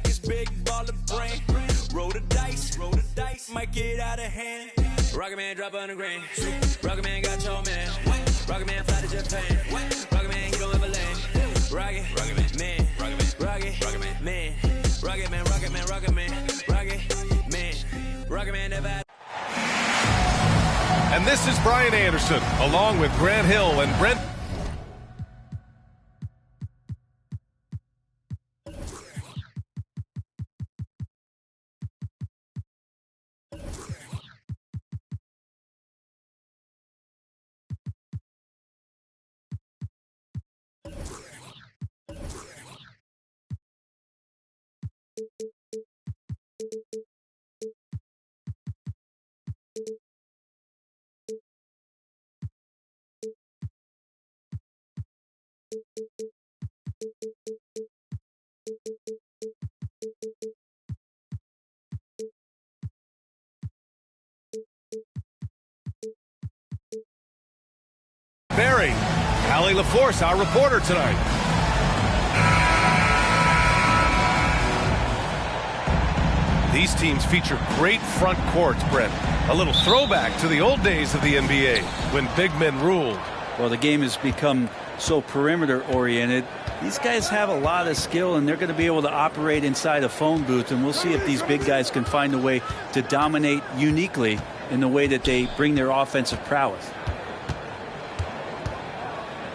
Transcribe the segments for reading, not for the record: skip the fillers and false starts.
like it's big baller brain. Roll the dice, might get out of hand. Rocket Man drop 100 grand. Rocket Man got your man. Rocket Man fly to Japan. Rocket Man, he don't ever land. Rocket Man, Rocket Man, Rocket Man, Rocket Man, Rocket Man, Rocket Man, Rocket Man never had. And this is Brian Anderson, along with Grant Hill and Brent. Barry, Allie LaForce, our reporter tonight. These teams feature great front courts, Brent. A little throwback to the old days of the NBA when big men ruled. Well, the game has become so perimeter-oriented. These guys have a lot of skill, and they're going to be able to operate inside a phone booth, and we'll see if these big guys can find a way to dominate uniquely in the way that they bring their offensive prowess.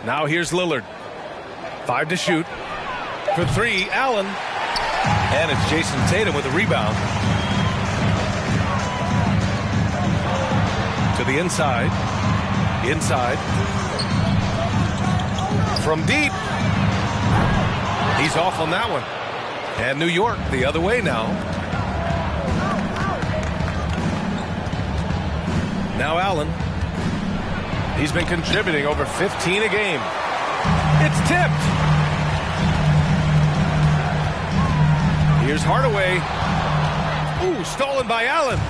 Now here's Lillard. 5 to shoot. For 3, Allen. And it's Jason Tatum with a rebound. To the inside. From deep. He's off on that one. And New York the other way now. Now Allen. He's been contributing over 15 a game. It's tipped. Here's Hardaway. Ooh, stolen by Allen.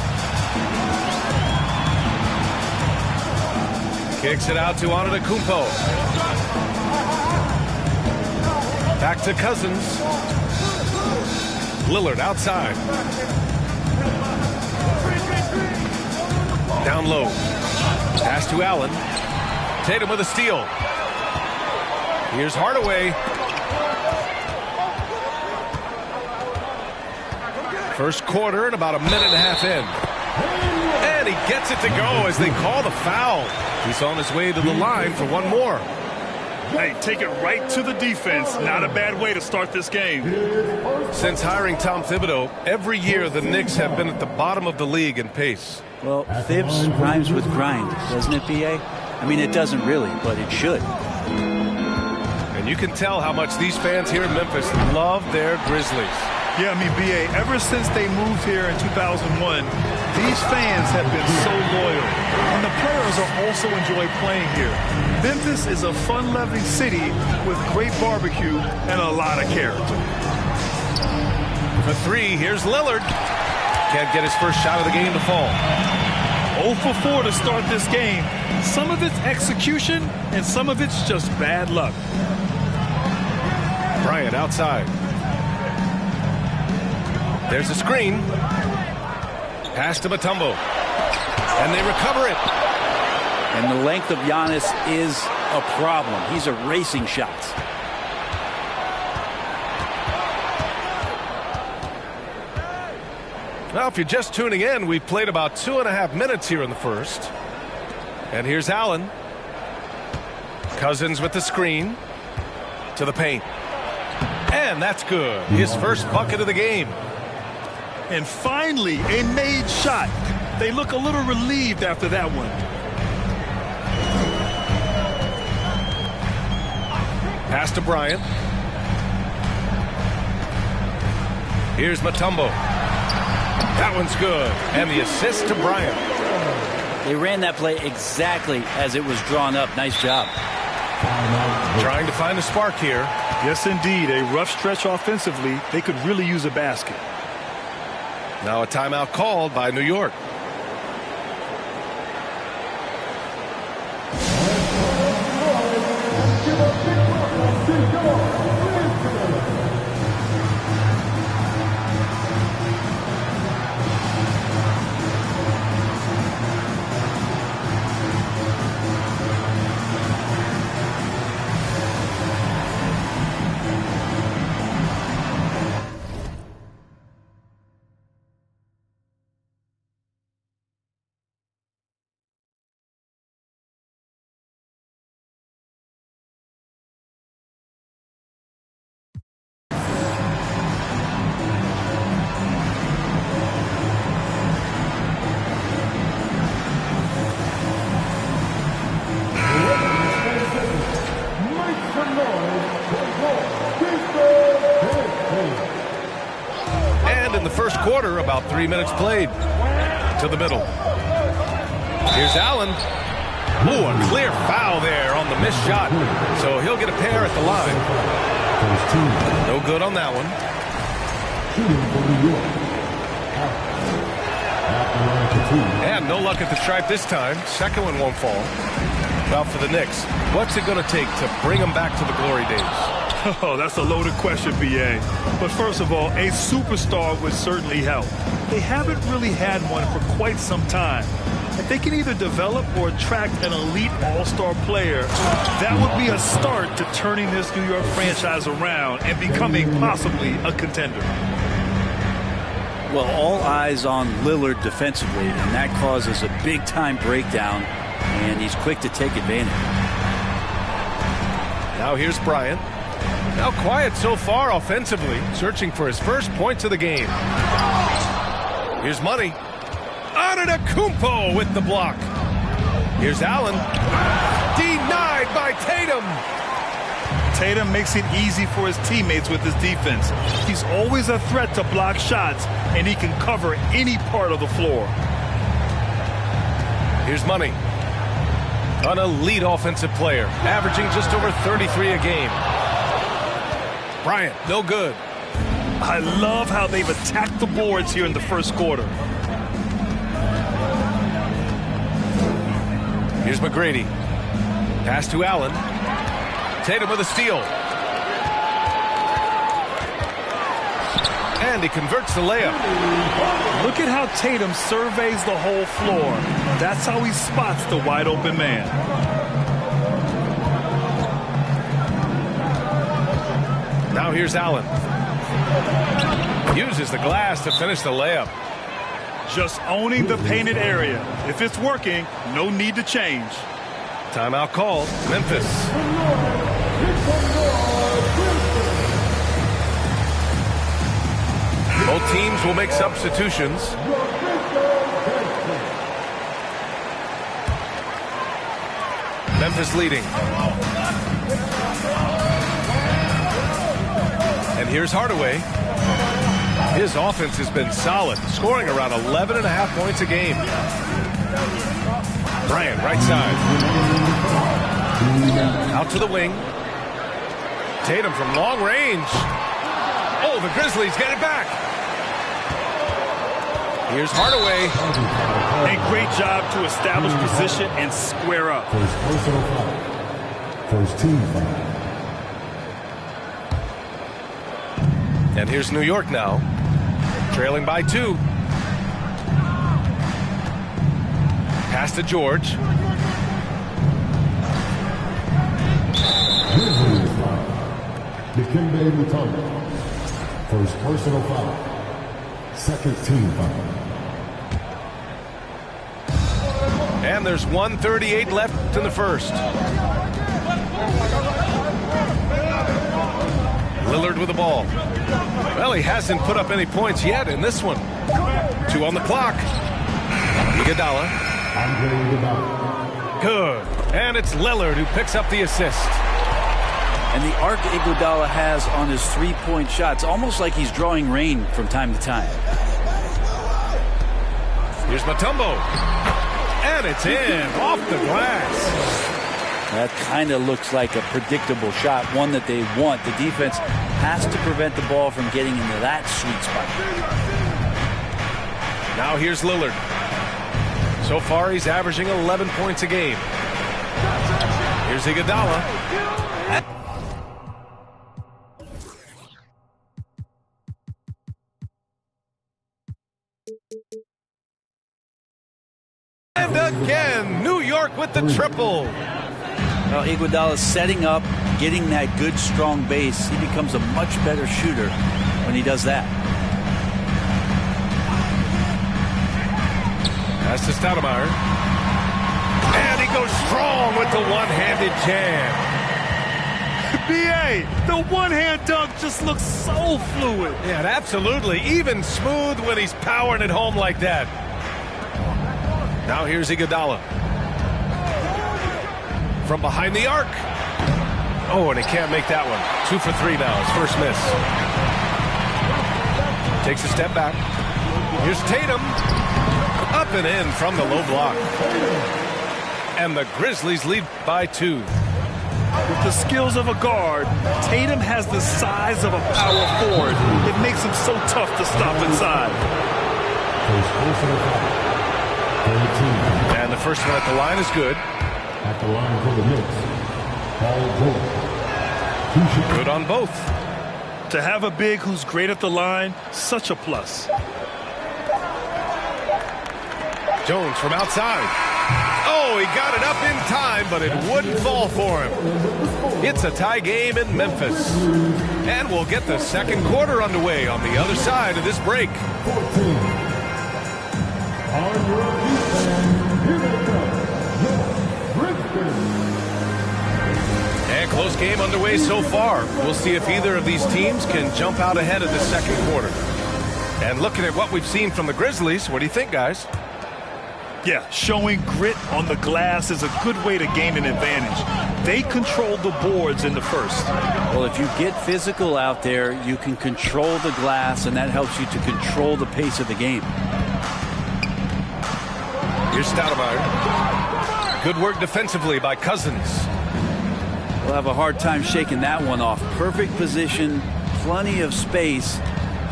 Kicks it out to Antetokounmpo. Back to Cousins. Lillard outside. Down low. Pass to Allen. Tatum with a steal. Here's Hardaway. First quarter and about a minute and a half in. And he gets it to go as they call the foul. He's on his way to the line for one more. Hey, take it right to the defense. Not a bad way to start this game. Since hiring Tom Thibodeau, every year the Knicks have been at the bottom of the league in pace. Well, Thibs rhymes with grind, doesn't it, B.A.? I mean, it doesn't really, but it should. And you can tell how much these fans here in Memphis love their Grizzlies. Yeah, I mean, B.A., ever since they moved here in 2001, these fans have been so loyal. And the players are also enjoy playing here. Memphis is a fun-loving city with great barbecue and a lot of character. For 3, here's Lillard. Can't get his first shot of the game to fall. 0 for 4 to start this game. Some of it's execution, and some of it's just bad luck. Bryant outside. There's a screen. Pass to Mutombo. And they recover it. And the length of Giannis is a problem. He's erasing shots. Now, if you're just tuning in, we've played about 2.5 minutes here in the first. And here's Allen. Cousins with the screen. To the paint. And that's good. His first bucket of the game. And finally, a made shot. They look a little relieved after that one. Pass to Bryant. Here's Mutombo. That one's good. And the assist to Bryant. They ran that play exactly as it was drawn up. Nice job. Trying to find a spark here. Yes, indeed. A rough stretch offensively. They could really use a basket. Now a timeout called by New York. in the first quarter, about 3 minutes played. To the middle. Here's Allen. Ooh, a clear foul there on the missed shot. So he'll get a pair at the line. No good on that one. And no luck at the stripe this time. Second one won't fall. Well, for the Knicks, what's it going to take to bring them back to the glory days? Oh, that's a loaded question, B.A. But first of all, a superstar would certainly help. They haven't really had one for quite some time. If they can either develop or attract an elite all-star player, that would be a start to turning this New York franchise around and becoming possibly a contender. Well, all eyes on Lillard defensively, and that causes a big-time breakdown, and he's quick to take advantage. Now here's Bryant. Now quiet so far offensively, searching for his first points of the game. Here's Money. Antetokounmpo with the block. Here's Allen. Denied by Tatum. Tatum makes it easy for his teammates with his defense. He's always a threat to block shots, and he can cover any part of the floor. Here's Money. An elite offensive player, averaging just over 33 a game. Bryant, no good. I love how they've attacked the boards here in the first quarter. Here's McGrady. Pass to Allen. Tatum with a steal. And he converts the layup. Look at how Tatum surveys the whole floor. That's how he spots the wide open man. Now here's Allen. Uses the glass to finish the layup. Just owning the painted area. If it's working, no need to change. Timeout called. Memphis. Both teams will make substitutions. Memphis leading. And here's Hardaway. His offense has been solid, scoring around 11.5 points a game. Bryant, right side. Out to the wing. Tatum from long range. Oh, the Grizzlies get it back. Here's Hardaway. A great job to establish position and square up. First team foul. And here's New York now, trailing by 2. Pass to George. Dikembe Mutombo. First personal foul. Second team foul. And there's 1:38 left in the first. Lillard with the ball. Well, he hasn't put up any points yet in this one. 2 on the clock. Iguodala. Good. And it's Lillard who picks up the assist. And the arc Iguodala has on his three-point shots, almost like he's drawing rain from time to time. Here's Mutombo. And it's in, off the glass. That kind of looks like a predictable shot, one that they want. The defense has to prevent the ball from getting into that sweet spot. Now here's Lillard. So far, he's averaging 11 points a game. Here's Iguodala. And again, New York with the triple. Well, Iguodala setting up, getting that good, strong base. He becomes a much better shooter when he does that. Pass to Stoudemire. And he goes strong with the one-handed jam. B.A., the one-hand dunk just looks so fluid. Yeah, absolutely. Even smooth when he's powering it home like that. Now here's Iguodala. From behind the arc. Oh, and he can't make that one. 2 for 3 now. His first miss. Takes a step back. Here's Tatum. Up and in from the low block. And the Grizzlies lead by 2. With the skills of a guard, Tatum has the size of a power forward. It makes him so tough to stop inside. First personal foul. Third team. And the first one at the line is good. At the line for the Knicks, Paul George. Good on both. To have a big who's great at the line, such a plus. Jones from outside. Oh, he got it up in time, but it wouldn't fall for him. It's a tie game in Memphis. And we'll get the second quarter underway on the other side of this break. 14. On your defense, here they come. And close game underway so far. We'll see if either of these teams can jump out ahead of the second quarter. And looking at what we've seen from the Grizzlies, what do you think, guys? Yeah, showing grit on the glass is a good way to gain an advantage. They controlled the boards in the first. Well, if you get physical out there, you can control the glass, and that helps you to control the pace of the game. Here's Stoudemire. Good work defensively by Cousins. We'll have a hard time shaking that one off. Perfect position, plenty of space,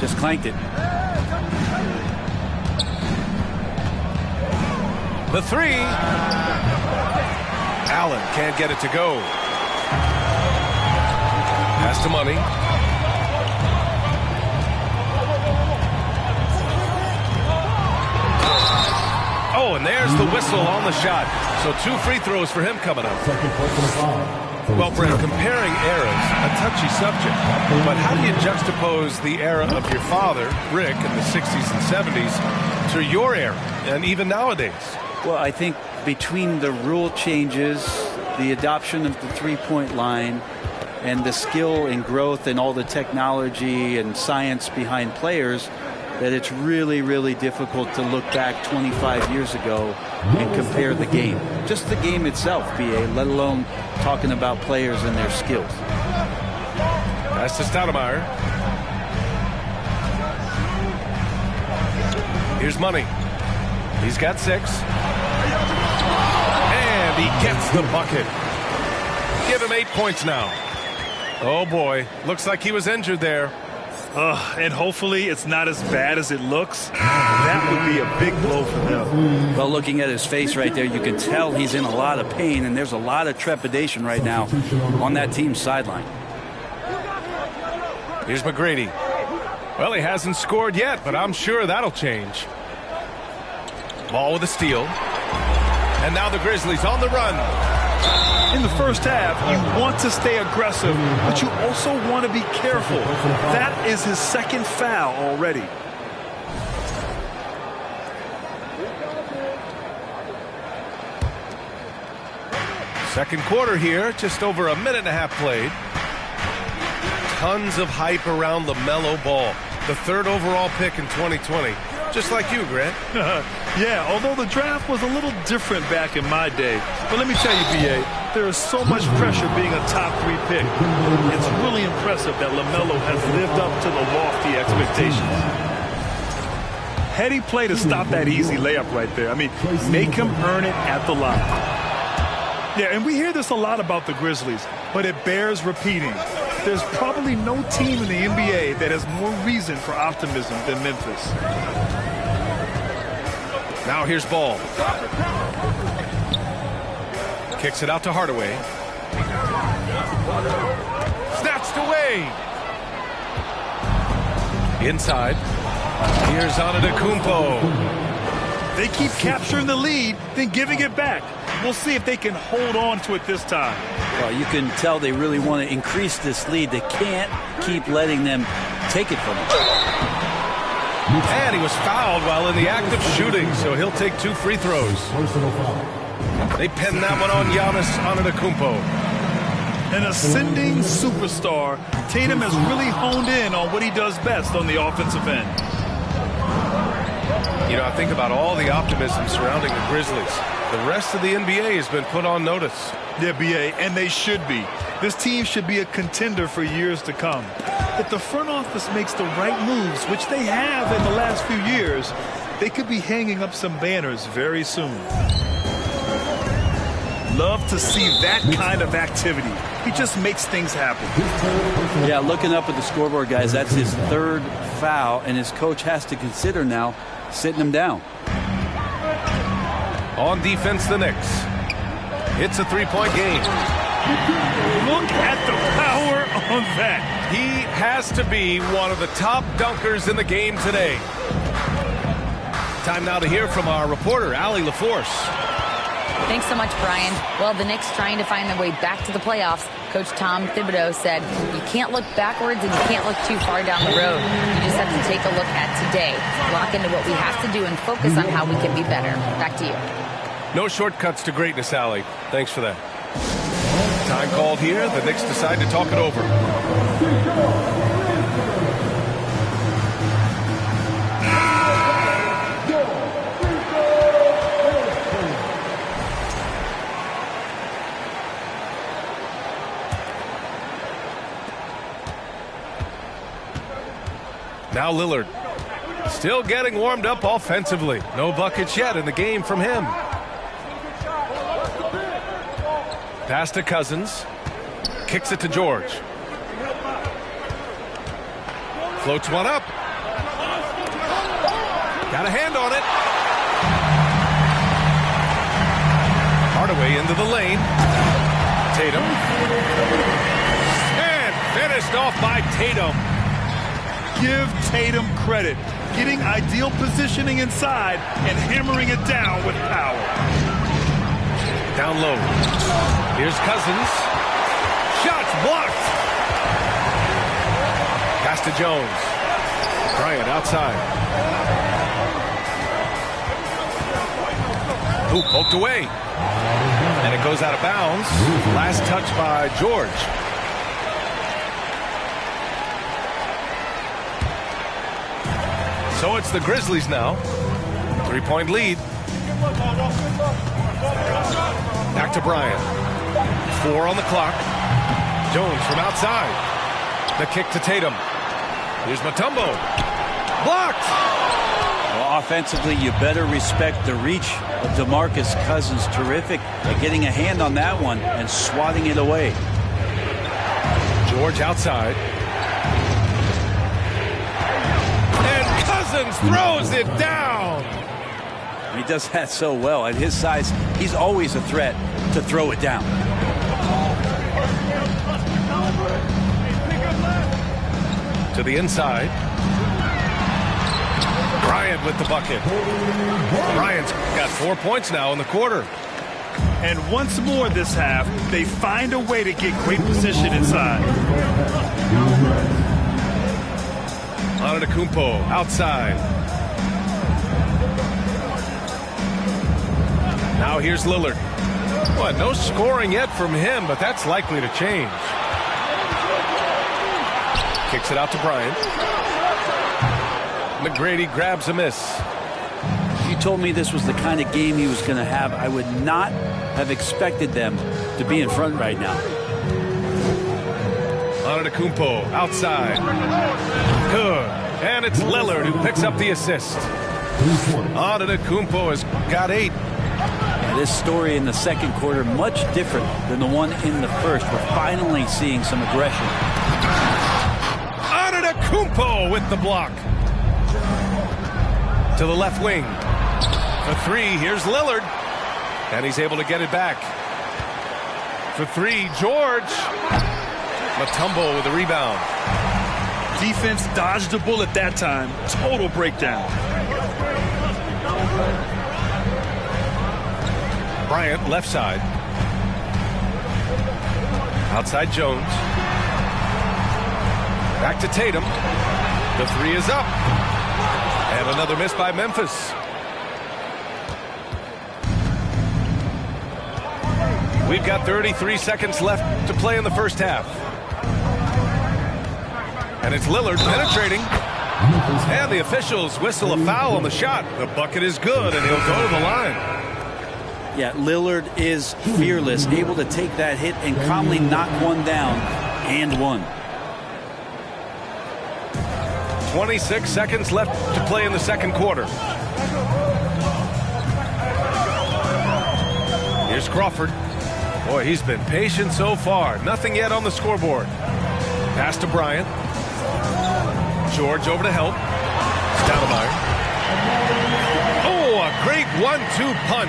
just clanked it. The three. Allen can't get it to go. Pass to Money. Oh, and there's the whistle on the shot. So 2 free throws for him coming up. Second personal foul. Well, Brent, comparing eras, a touchy subject. But how do you juxtapose the era of your father, Rick, in the 60s and 70s, to your era, and even nowadays? Well, I think between the rule changes, the adoption of the three-point line, and the skill and growth and all the technology and science behind players, that it's really, really difficult to look back 25 years ago and compare the game. Just the game itself, B.A., let alone talking about players and their skills. Pass to Stoudemire. Here's Money. He's got 6. And he gets the bucket. Give him 8 points now. Oh, boy. Looks like he was injured there. And hopefully it's not as bad as it looks. That would be a big blow for them. Well, looking at his face right there, you can tell he's in a lot of pain, and there's a lot of trepidation right now on that team's sideline. Here's McGrady. Well, he hasn't scored yet, but I'm sure that'll change. Ball with a steal. And now the Grizzlies on the run. In the first half, you want to stay aggressive, but you also want to be careful. That is his second foul already. Second quarter here, just over a minute and a half played. Tons of hype around LaMelo Ball, the 3rd overall pick in 2020. Just like you, Grant. Yeah, although the draft was a little different back in my day. But let me tell you, B.A., there is so much pressure being a top 3 pick. It's really impressive that LaMelo has lived up to the lofty expectations. Heady play to stop that easy layup right there. I mean, make him earn it at the line. Yeah, and we hear this a lot about the Grizzlies, but it bears repeating. There's probably no team in the NBA that has more reason for optimism than Memphis. Now here's Ball. Kicks it out to Hardaway. Snatched away. Inside. Here's Antetokounmpo. They keep capturing the lead, then giving it back. We'll see if they can hold on to it this time. Well, you can tell they really want to increase this lead. They can't keep letting them take it from them. And he was fouled while in the act of shooting, so he'll take 2 free throws. Personal foul. They pinned that one on Giannis Antetokounmpo. An ascending superstar, Tatum has really honed in on what he does best on the offensive end. You know, I think about all the optimism surrounding the Grizzlies. The rest of the NBA has been put on notice. Yeah, B.A., and they should be. This team should be a contender for years to come. If the front office makes the right moves, which they have in the last few years, they could be hanging up some banners very soon. Love to see that kind of activity. He just makes things happen. Yeah, looking up at the scoreboard, guys, that's his third foul, and his coach has to consider now sitting him down. On defense, the Knicks. It's a three-point game. Look at the power on that. He has to be one of the top dunkers in the game today. Time now to hear from our reporter, Allie LaForce. Thanks so much, Brian. Well, the Knicks trying to find their way back to the playoffs. Coach Tom Thibodeau said, you can't look backwards and you can't look too far down the road. You just have to take a look at today, lock into what we have to do, and focus on how we can be better. Back to you. No shortcuts to greatness, Allie. Thanks for that. Time called here. The Knicks decide to talk it over. Now Lillard, still getting warmed up offensively. No buckets yet in the game from him. Pass to Cousins. Kicks it to George. Floats one up. Got a hand on it. Hardaway into the lane. Tatum. And finished off by Tatum. Give Tatum credit. Getting ideal positioning inside and hammering it down with power. Down low. Here's Cousins. Shots blocked. Pass to Jones. Bryant outside. Ooh, poked away. And it goes out of bounds. Last touch by George. So it's the Grizzlies now. 3-point lead. Back to Bryant. 4 on the clock. Jones from outside. The kick to Tatum. Here's Mutombo. Blocked! Well, offensively, you better respect the reach of DeMarcus Cousins. Terrific at getting a hand on that one and swatting it away. George outside. And Cousins throws it down. He does that so well. At his size, he's always a threat to throw it down. To the inside. Bryant with the bucket. Bryant's got 4 points now in the quarter. And once more this half, they find a way to get great position inside. Antetokounmpo outside. Now here's Lillard. What? No scoring yet from him, but that's likely to change. Kicks it out to Bryant. McGrady grabs a miss. If you told me this was the kind of game he was going to have, I would not have expected them to be in front right now. Antetokounmpo outside. Good. And it's Lillard who picks up the assist. Antetokounmpo has got 8. This story in the second quarter much different than the one in the first. We're finally seeing some aggression. Antetokounmpo with the block. To the left wing. For 3, here's Lillard. And he's able to get it back. For 3, George. Mutombo with the rebound. Defense dodged a bullet that time. Total breakdown. Bryant left side. Outside Jones. Back to Tatum. The 3 is up. And another miss by Memphis. We've got 33 seconds left to play in the first half. And it's Lillard penetrating. And the officials whistle a foul on the shot. The bucket is good, and he'll go to the line. Yeah, Lillard is fearless, able to take that hit and calmly knock one down and one. 26 seconds left to play in the second quarter. Here's Crawford. Boy, he's been patient so far. Nothing yet on the scoreboard. Pass to Bryant. George over to help. Stoudemire. Oh, a great 1-2 punch.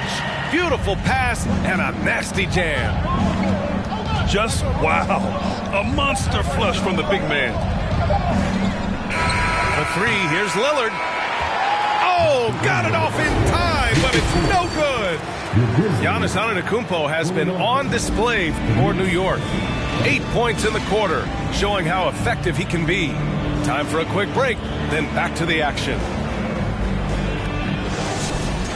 Beautiful pass and a nasty jam. Just wow. A monster flush from the big man. The three, here's Lillard. Oh, got it off in time, but it's no good. Giannis Antetokounmpo has been on display for New York. 8 points in the quarter, showing how effective he can be. Time for a quick break, then back to the action.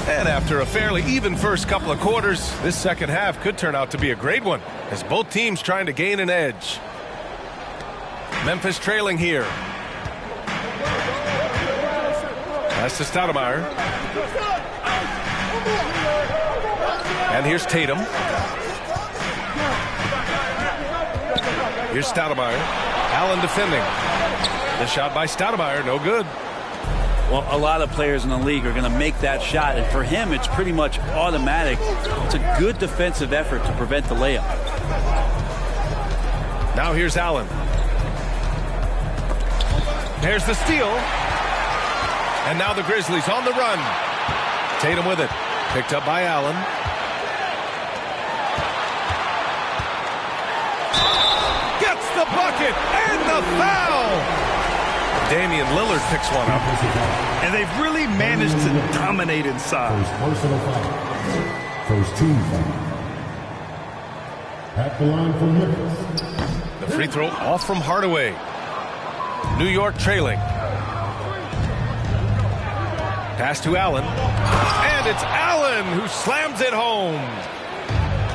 And after a fairly even first couple of quarters, this second half could turn out to be a great one, as both teams trying to gain an edge. Memphis trailing here. Pass to Stoudemire. And here's Tatum. Here's Stoudemire. Allen defending. The shot by Stoudemire, no good. Well, a lot of players in the league are going to make that shot, and for him, it's pretty much automatic. It's a good defensive effort to prevent the layup. Now here's Allen. There's the steal. And now the Grizzlies on the run. Tatum with it. Picked up by Allen. Gets the bucket and the foul. Damian Lillard picks one up. And they've really managed to dominate inside. First personal foul. First team foul. At the line for Memphis. The free throw off from Hardaway. New York trailing. Pass to Allen. And it's Allen who slams it home.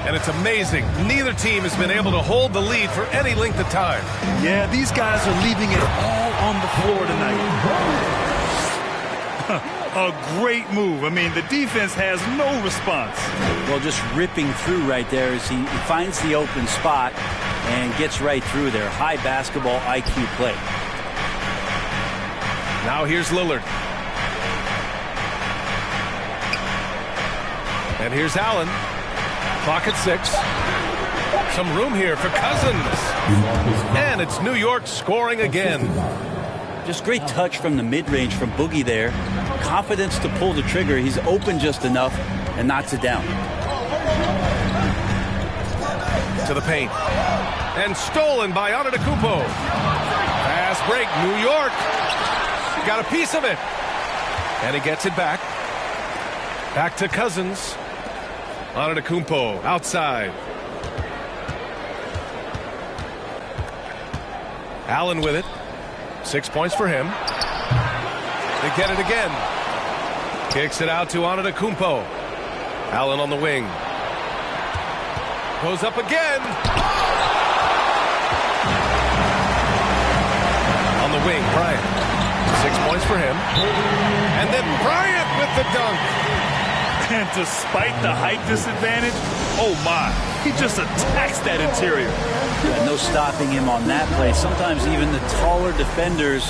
And it's amazing. Neither team has been able to hold the lead for any length of time. Yeah, these guys are leaving it all on the floor tonight. A great move. I mean, the defense has no response. Well, just ripping through right there as he finds the open spot and gets right through there. High basketball IQ play. Now here's Lillard. And here's Allen. Clock at 6. Some room here for Cousins. And it's New York scoring again. Just great touch from the mid-range from Boogie there. Confidence to pull the trigger. He's open just enough and knocks it down. To the paint. And stolen by Antetokounmpo. Pass break. New York. Got a piece of it. And he gets it back. Back to Cousins. Antetokounmpo outside. Allen with it. 6 points for him. They get it again. Kicks it out to Antetokounmpo. Allen on the wing. Goes up again. On the wing, Bryant. 6 points for him. And then Bryant with the dunk. And despite the height disadvantage, oh my, he just attacks that interior. Yeah, no stopping him on that play. Sometimes even the taller defenders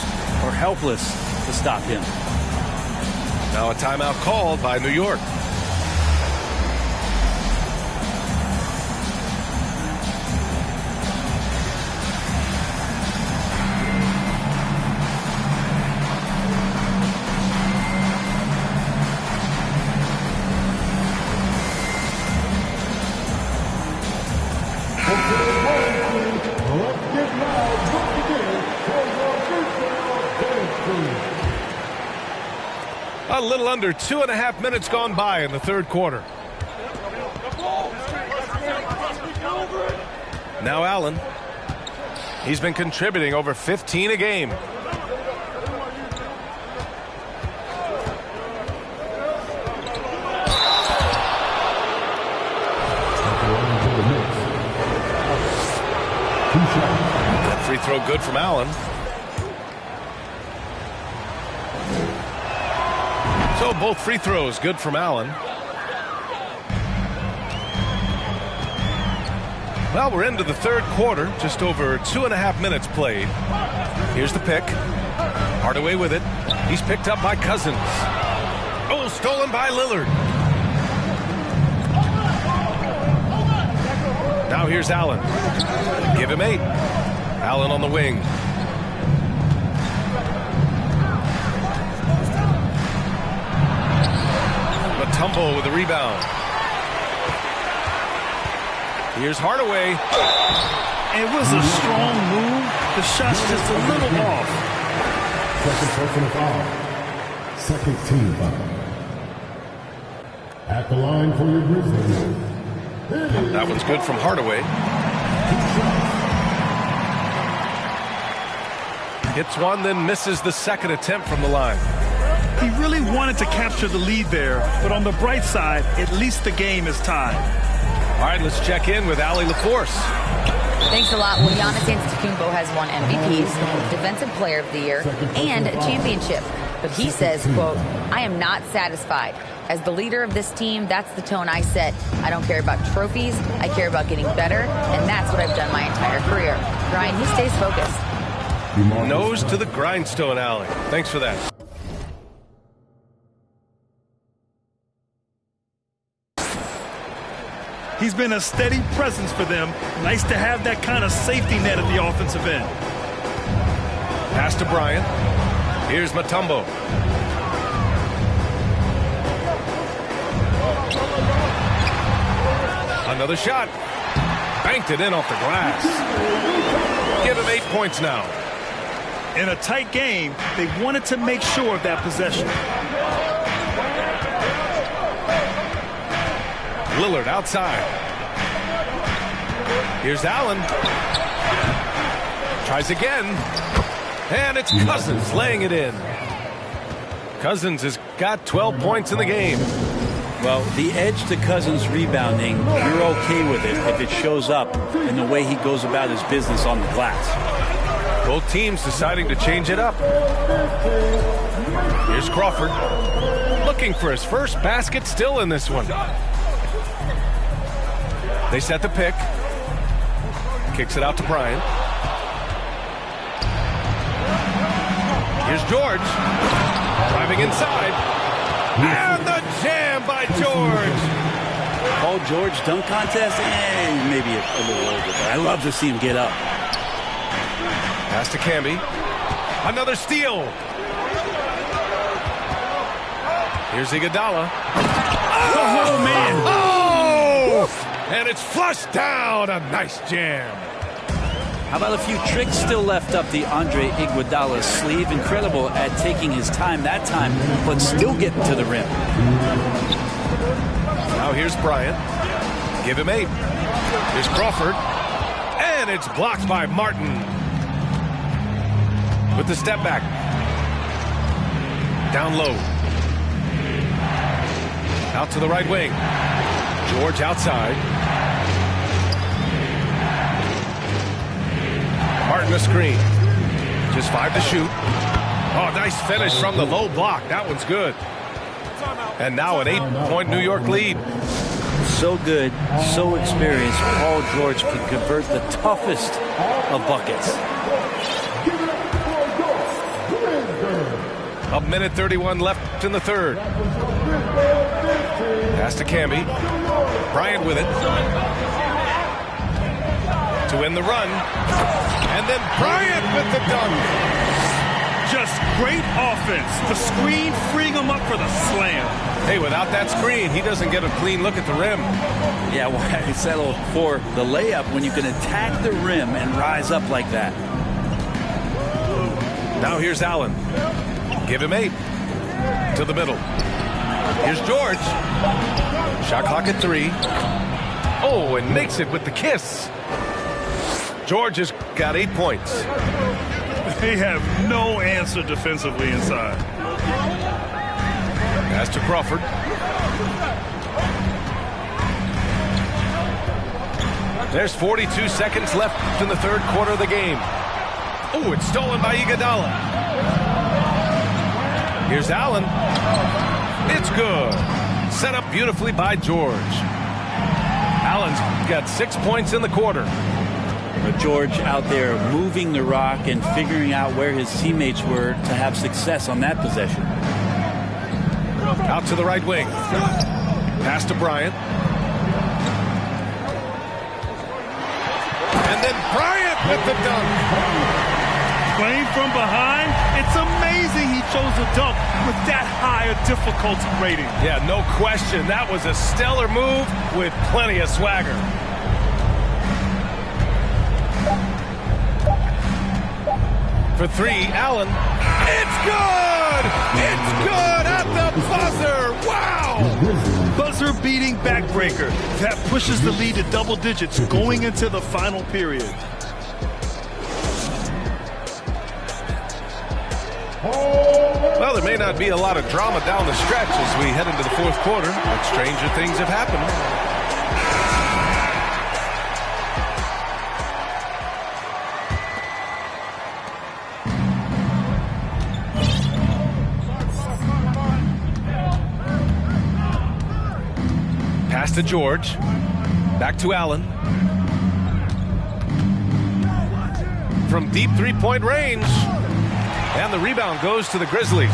are helpless to stop him. Now a timeout called by New York. A little under 2.5 minutes gone by in the third quarter. Now Allen. He's been contributing over 15 a game. That free throw good from Allen. So both free throws good from Allen. Well, we're into the third quarter, just over 2.5 minutes played. Here's the pick. Hardaway with it. He's picked up by Cousins. Oh, stolen by Lillard. Now here's Allen. Give him 8. Allen on the wing. Mutombo with the rebound. Here's Hardaway. It was a strong move. The shot's just a little off. Second personal foul. Second team foul. At the line for your Grizzlies. That one's good from Hardaway. Hits one, then misses the second attempt from the line. He really wanted to capture the lead there, but on the bright side, at least the game is tied. All right, let's check in with Allie LaForce. Thanks a lot. Well, Giannis Antetokounmpo has won MVPs, Defensive Player of the Year, and a championship. But he says, quote, I am not satisfied. As the leader of this team, that's the tone I set. I don't care about trophies. I care about getting better, and that's what I've done my entire career. Brian, he stays focused. Nose to the grindstone, Allie. Thanks for that. He's been a steady presence for them. Nice to have that kind of safety net at the offensive end. Pass to Bryant. Here's Mutombo. Another shot. Banked it in off the glass. Give him 8 points now. In a tight game, they wanted to make sure of that possession. Lillard outside. Here's Allen. Tries again. And it's Cousins laying it in. Cousins has got 12 points in the game. Well, the edge to Cousins rebounding, you're okay with it if it shows up in the way he goes about his business on the glass. Both teams deciding to change it up. Here's Crawford. Looking for his first basket still in this one. They set the pick. Kicks it out to Bryant. Here's George. Driving inside. And the jam by George. Paul George dunk contest? Maybe a little over, but I love to see him get up. Pass to Camby. Another steal. Here's Iguodala. Oh, man. Oh! And it's flushed down. A nice jam. How about a few tricks still left up the Andre Iguodala sleeve? Incredible at taking his time that time, but still getting to the rim. Now here's Bryant. Give him 8. Here's Crawford. And it's blocked by Martin. With the step back. Down low. Out to the right wing. George outside. Martin a screen. Just 5 to shoot. Oh, nice finish from the low block. That one's good. And now an 8-point New York lead. So good, so experienced. Paul George can convert the toughest of buckets. A minute 31 left in the third. Pass to Camby. Bryant with it. To win the run. And then Bryant with the dunk. Just great offense. The screen freeing him up for the slam. Hey, without that screen, he doesn't get a clean look at the rim. Yeah, why settle for the layup when you can attack the rim and rise up like that? Now here's Allen. Give him 8. To the middle. Here's George. Shot clock at 3. Oh, and makes it with the kiss. George has got 8 points. They have no answer defensively inside. Pass to Crawford. There's 42 seconds left in the third quarter of the game. Oh, it's stolen by Iguodala. Here's Allen. It's good. Set up beautifully by George. Allen's got 6 points in the quarter. George out there moving the rock and figuring out where his teammates were to have success on that possession. Out to the right wing. Pass to Bryant. And then Bryant with the dunk. Playing from behind, it's amazing he chose a dunk with that high a difficulty rating. Yeah, no question. That was a stellar move with plenty of swagger. For three, Allen. It's good! It's good at the buzzer! Wow! Buzzer-beating backbreaker. That pushes the lead to double digits going into the final period. Well, there may not be a lot of drama down the stretch as we head into the fourth quarter, but stranger things have happened. Pass to George. Back to Allen. From deep three-point range. And the rebound goes to the Grizzlies.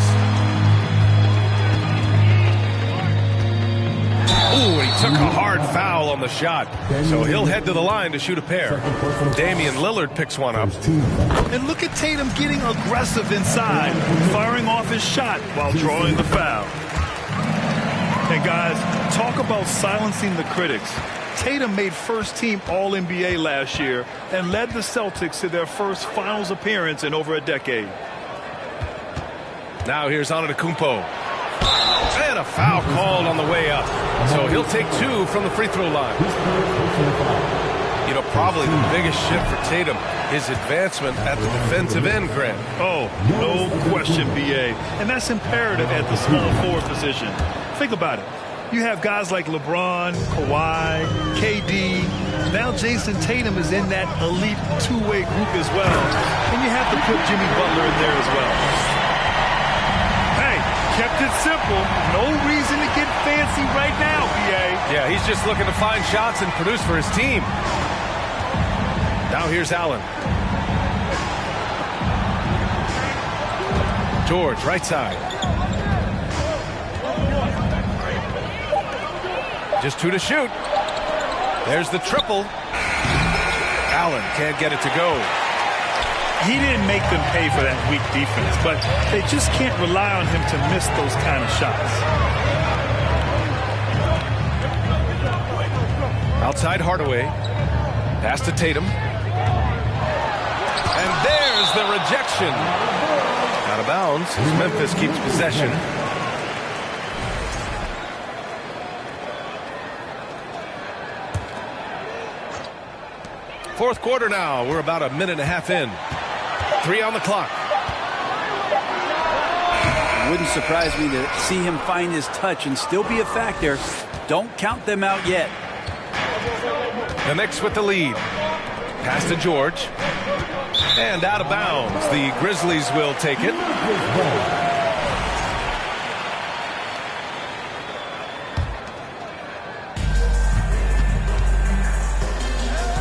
Ooh, he took a hard foul on the shot. So he'll head to the line to shoot a pair. Damian Lillard picks one up. And look at Tatum getting aggressive inside, firing off his shot while drawing the foul. Hey guys, talk about silencing the critics. Tatum made first-team All-NBA last year and led the Celtics to their first finals appearance in over a decade. Now here's Antetokounmpo. And a foul called on the way up. So he'll take two from the free throw line. You know, probably the biggest shift for Tatum, his advancement at the defensive end, Grant. Oh, no question, B.A. And that's imperative at the small forward position. Think about it. You have guys like LeBron, Kawhi, KD. Now Jason Tatum is in that elite two-way group as well. And you have to put Jimmy Butler in there as well. Hey, kept it simple. No reason to get fancy right now, B.A. Yeah, he's just looking to find shots and produce for his team. Now here's Allen. George, right side. Just two to shoot. There's the triple. Allen can't get it to go. He didn't make them pay for that weak defense, but they just can't rely on him to miss those kind of shots. Outside Hardaway. Pass to Tatum. And there's the rejection. Out of bounds as Memphis keeps possession. Fourth quarter now. We're about a minute and a half in. 3 on the clock. Wouldn't surprise me to see him find his touch and still be a factor. Don't count them out yet. The Knicks with the lead. Pass to George. And out of bounds. The Grizzlies will take it.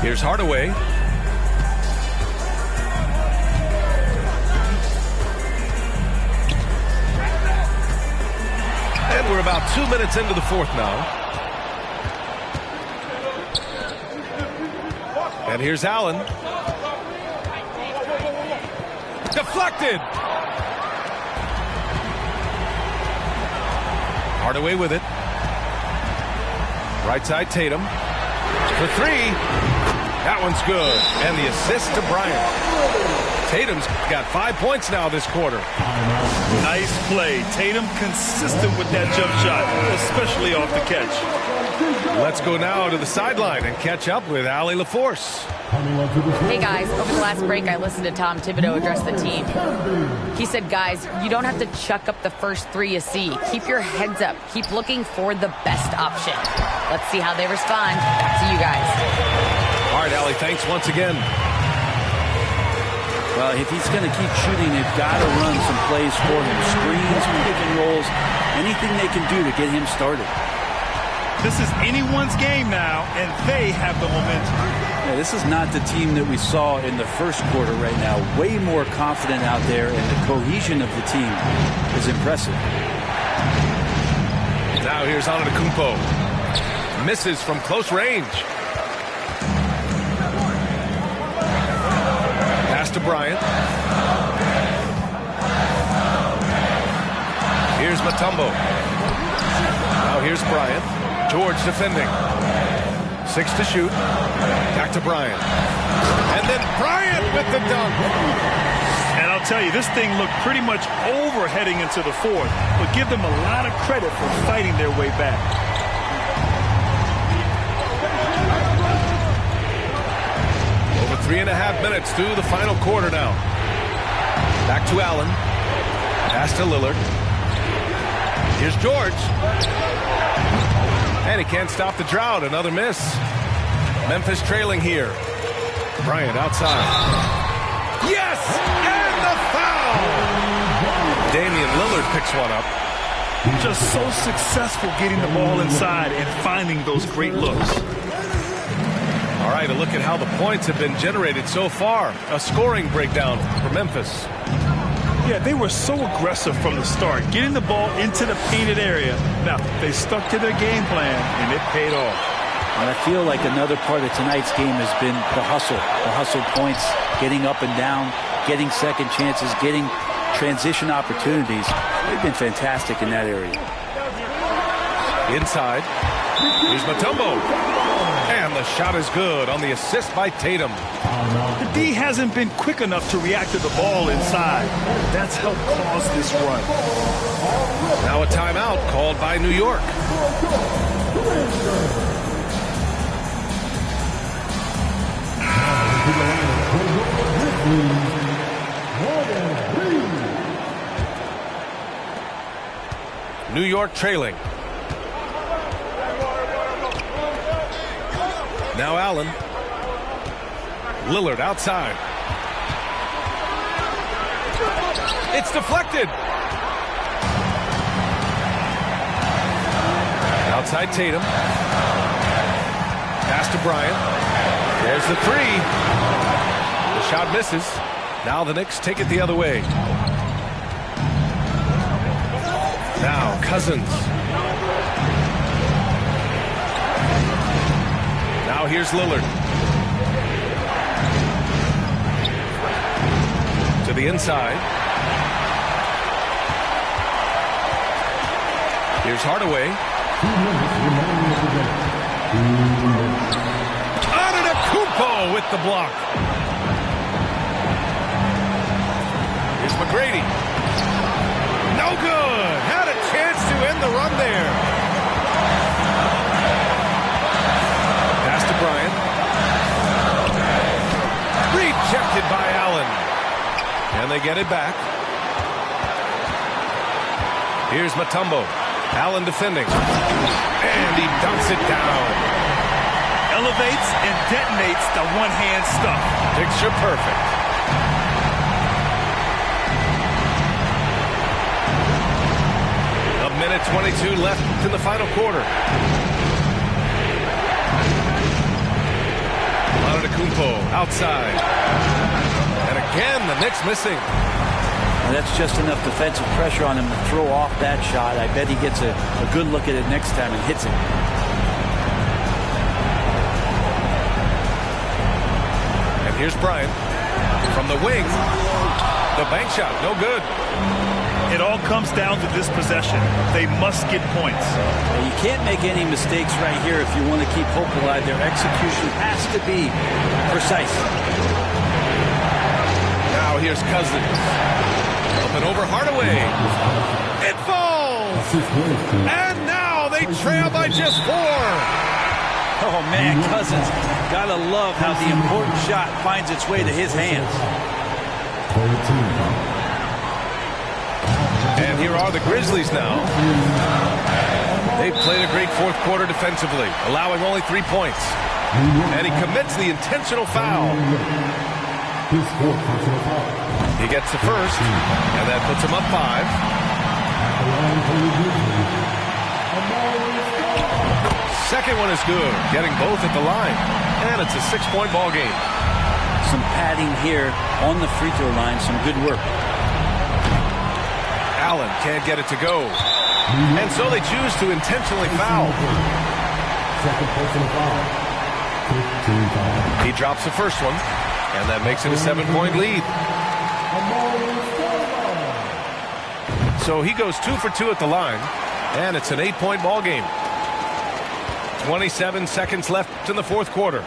Here's Hardaway. And we're about 2 minutes into the fourth now. And here's Allen. Deflected. Hardaway with it. Right side Tatum. For three. That one's good. And the assist to Bryant. Tatum's got 5 points now this quarter. Nice play. Tatum consistent with that jump shot, especially off the catch. Let's go now to the sideline and catch up with Allie LaForce. Hey guys, over the last break I listened to Tom Thibodeau address the team. He said, guys, you don't have to chuck up the first three you see. Keep your heads up. Keep looking for the best option. Let's see how they respond. Back to you guys. All right, Allie, thanks once again. Well, if he's going to keep shooting, they've got to run some plays for him. Screens, pick and rolls, anything they can do to get him started. This is anyone's game now, and they have the momentum. Yeah, this is not the team that we saw in the first quarter right now. Way more confident out there, and the cohesion of the team is impressive. Now here's Antetokounmpo. Misses from close range. Pass to Bryant. Here's Mutombo. Now here's Bryant. George defending. 6 to shoot. Back to Bryant. And then Bryant with the dunk. And I'll tell you, this thing looked pretty much over heading into the fourth, but give them a lot of credit for fighting their way back. Over 3.5 minutes through the final quarter now. Back to Allen. Pass to Lillard. Here's George. And he can't stop the drought. Another miss. Memphis trailing here. Bryant outside. Yes! And the foul! Damian Lillard picks one up. Just so successful getting the ball inside and finding those great looks. All right, a look at how the points have been generated so far. A scoring breakdown for Memphis. Yeah, they were so aggressive from the start, getting the ball into the painted area. Now, they stuck to their game plan, and it paid off. And I feel like another part of tonight's game has been the hustle points, getting up and down, getting second chances, getting transition opportunities. They've been fantastic in that area. Inside. Here's Mutombo. And the shot is good on the assist by Tatum. The D hasn't been quick enough to react to the ball inside. That's helped cause this run. Now a timeout called by New York. New York trailing. Now Allen. Lillard outside. It's deflected. Outside Tatum. Pass to Bryant. There's the three. The shot misses. Now the Knicks take it the other way. Now Cousins. Now here's Lillard. To the inside. Here's Hardaway. Antetokounmpo with the block. Here's McGrady. No good. Had a chance to end the run there. Pass to Bryant. Rejected by Allen. And they get it back. Here's Mutombo. Allen defending. And he dumps it down. Elevates and detonates the one-hand stuff. Picture perfect. A minute 22 left in the final quarter. Antetokounmpo outside. And again, the Knicks missing. And that's just enough defensive pressure on him to throw off that shot. I bet he gets a good look at it next time and hits it. And here's Bryant from the wing. The bank shot, no good. It all comes down to this possession. They must get points. And you can't make any mistakes right here if you want to keep hope alive. Their execution has to be precise. Now here's Cousins. Up and over Hardaway. It falls! And now they trail by just 4. Oh, man, Cousins. Gotta love how the important shot finds its way to his hands. And here are the Grizzlies now. They played a great fourth quarter defensively, allowing only 3 points. And he commits the intentional foul. He gets the first, and that puts him up 5. second one is good, getting both at the line. And it's a 6-point ball game. Some padding here on the free throw line. Some good work. Allen can't get it to go. And so they choose to intentionally foul. Second personal foul. 15 foul. He drops the first one, and that makes it a 7-point lead. So he goes 2 for 2 at the line, and it's an 8-point ball game. 27 seconds left in the fourth quarter.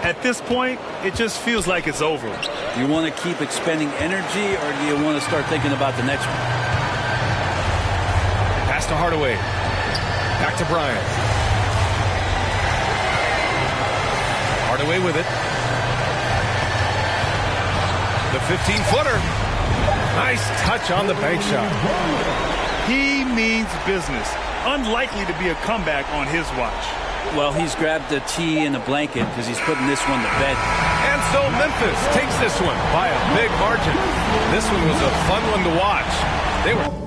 At this point, it just feels like it's over. Do you want to keep expending energy, or do you want to start thinking about the next one? Pass to Hardaway. Back to Bryant. Hardaway with it. The 15-footer. Nice touch on the bank shot. He means business. Unlikely to be a comeback on his watch. Well, he's grabbed the tee and a blanket because he's putting this one to bed. And so Memphis takes this one by a big margin. This one was a fun one to watch. They were...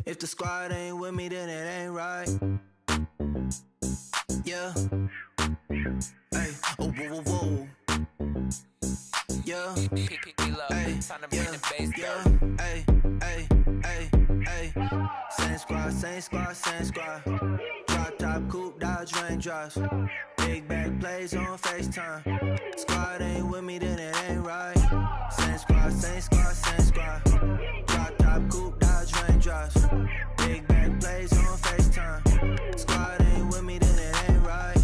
If the squad ain't with me, then it ain't right. Yeah. Hey. Oh, whoa, whoa, whoa. Yeah. Hey. Yeah. Hey. Hey. Hey. Hey. Same squad, same squad, same squad. Drop top, coupe, Dodge raindrops. Big back plays on FaceTime. Squad ain't with me, then it ain't right. Same squad, same squad, same squad. Drop top, coupe, Dodge raindrops. Big back plays on FaceTime. Squad ain't with me, then it ain't right.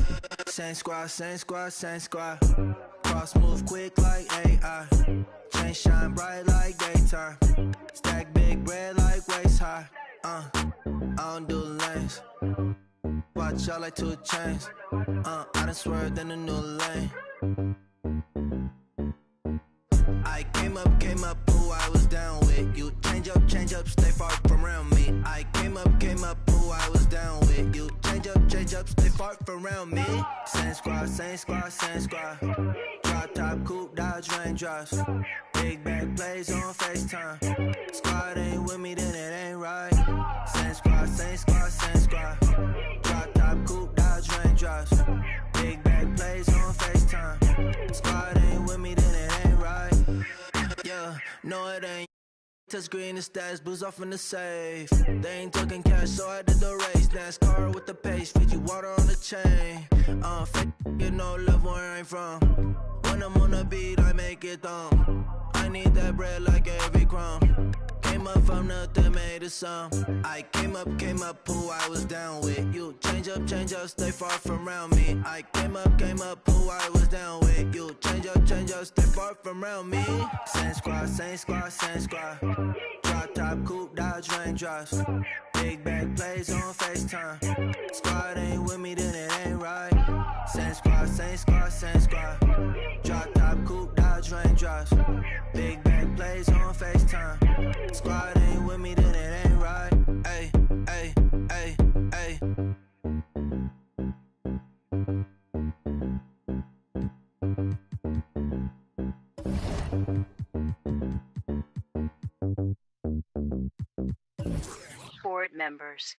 Same squad, same squad, same squad. Cross move quick like AI. Chain shine bright like daytime. Stack big bread like waist high. I don't do lanes. Watch out like 2 chains. I done swerved in a new lane. I came up, who I was down with. You change up, stay far from around me. I came up, who I was down with. You change up, stay far from around me. Same squad, same squad, same squad. Drop top, coupe, Dodge raindrops. Big back plays on FaceTime. Squad ain't with me, then it ain't right. Same squad, same squad, same squad. Drop top, coupe, Dodge raindrops. Big back plays on FaceTime. Squad ain't with me, then it ain't right. Yeah, no it ain't. Touch green and stats, booze off in the safe. They ain't talking cash, so I did the race. NASCAR with the pace, feed you water on the chain. Fake, you know love where I'm from. When I'm on the beat, I make it thumb. I need that bread like every crumb. Came up from nothing, made it some. I came up, who I was down with. You change up, stay far from around me. I came up, who I was down with. You change up, stay far from around me. Same squad, same squad, same squad. Drop top, coupe, Dodge raindrops. Big back plays on FaceTime. Squad ain't with me, then it ain't right. Same squad, same squad, same squad. Drop top, coupe, Dodge raindrops. Big back plays on FaceTime. Squad ain't with me, then it ain't right. Ay, ay, ay, ay. Board members.